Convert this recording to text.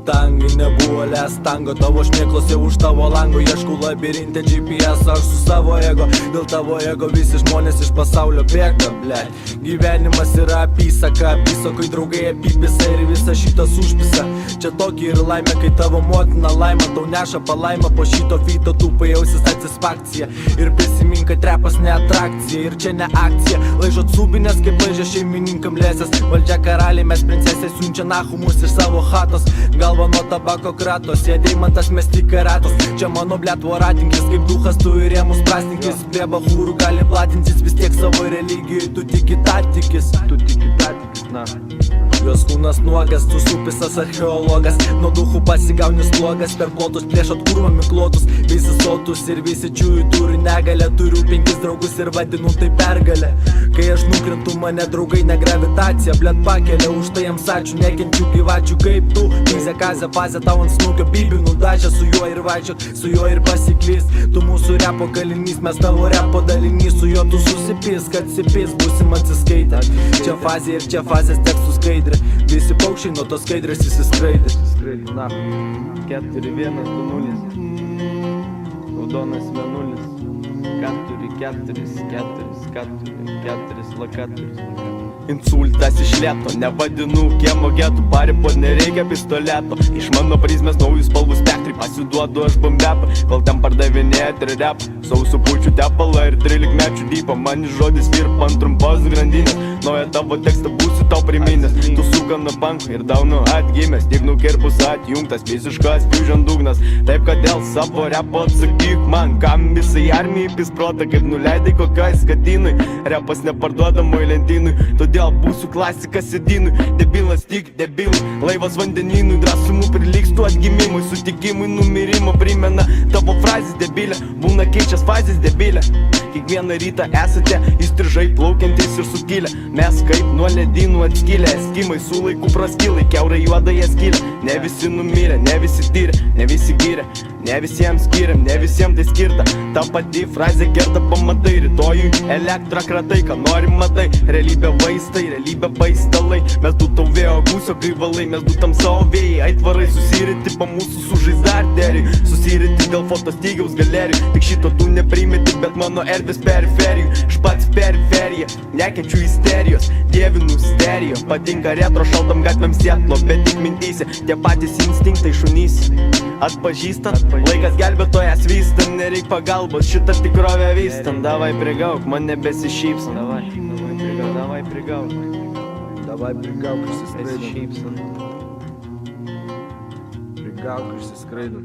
Tangai nebuvo les tango, tavo šmėklos jau už tavo lango. Ieškau labirinte GPS, aš su savo ego. Dėl tavo ego visi žmonės iš pasaulio bėga, blėt. Gyvenimas yra apysaka, apysakoj draugai apipisa ir visa šitas užpisa. Čia tokia ir laimė, kai tavo motina laima tau neša palaimą. Po šito fyto tu pajausi satisfakciją ir prisimink, kad repas ne atrakcija ir čia ne akcija. Laižot subinės, kaip laižė šeimininkam lėsės. Valdžia karaliai, mes princesė siunčia nahumus iš savo chatos. Galva nuo tabako kratos, jie deimantas, mes tik karatos. Čia mano blet voratinkis, kaip duhas tu ir rėmus prasninkis. Prie bahūrų gali platintis, vis tiek savo religijai. Tu tik į tą tikis, na. Jos kūnas nuogas, tu supisas archeologas. Nuo duchų pasigauni slogas, per plotus plėšot kurvami klotus. Visi sotus ir visi čiųjų turi negalę. Turiu 5 draugus ir vadinu tai pergalę. Kai aš nukrintu, mane draugai ne gravitacija blet pakelia, už tai jiems ačiū, nekenčiu gyvačių kaip tu. Krizė kazė fazė tau ant snukio bibių nudažė, su juo ir vaikščiok, su juo ir pasiklys. Tu mūsų repo kalinys, mes tavo repo dalinys. Su juo tu susipis, kad sipis, būsim atsiskaitę. Čia fazė ir čia fazės tekstų skaidrė. Visi paukščiai nuo tos skaidrės įsiskraidė. Na, 4-1-2-0 Raudonas mėnulis 4-4-4-4 lakatorius. Insultas iš lėto, nevadinu kiemo getų. Paripo nereikia pistoleto. Iš mano prizmės naujus spalvų spektrai. Pasiduodu aš bombepą, kol ten pardavinėja trepą. Sausų pučių tepalą ir 13 mečių dypą. Man žodis virpa ant trumpos grandinės. Naują tavo tekstą būsiu tau priminęs. Tu suka nuo panko ir daunu atgimęs. Tik nukirpus atjungtas, visiškas fusion dugnas. Taip kad dėl savo repo atsakyk man, kam visai armijai pisprota, kaip nuleidai kokiai skatinui. Repas neparduodamoj lentynui, todėl būsiu klasikas sėdynui. Debilas tik debilai, laivas vandeninui. Drąsumų prilikstų atgimimui, sutikimui numirimo primena tavo frazės debilė. Būna keičias fazės debilė. Kiekvieną rytą esate įstrižai plaukiantis ir sukilę. Mes kaip nuo ledynų atskilę, eskimai su laiku praskilai, kiaurai juodąją skylę. Ne visi numirė, ne visi tyrė, ne visi gyrė, ne visiems skiriam, ne visiems tai skirta. Ta pati frazė kerta pamatai, rytojui elektrą kratai, ką nori matai. Realybė vaistai, realybė baistalai. Mes du tau vėjo gūsio gaivalai, mes du tam savo vėjai. Aitvarai susiriti pa mūsų sužaizdą arterijų, susiriti dėl fotostygiaus galerijų. Tik šito tu neprimeti, bet mano erdvės periferijų. Aš pats periferija, nekenčiu isterijos, dievinu stereo. Patinka retro šaltam gatvėm sietlo, bet tik mintyse tie patys instinktai šunys. Atpažįstant, laikas gelbėtojas vystant, nereik pagalbos, šitą tikrovę vystant. Davai prigauk, man nebesišypsant. Davai prigauk. Давай пригаuk, išsiskraidom. Prigauk, išsiskraidom.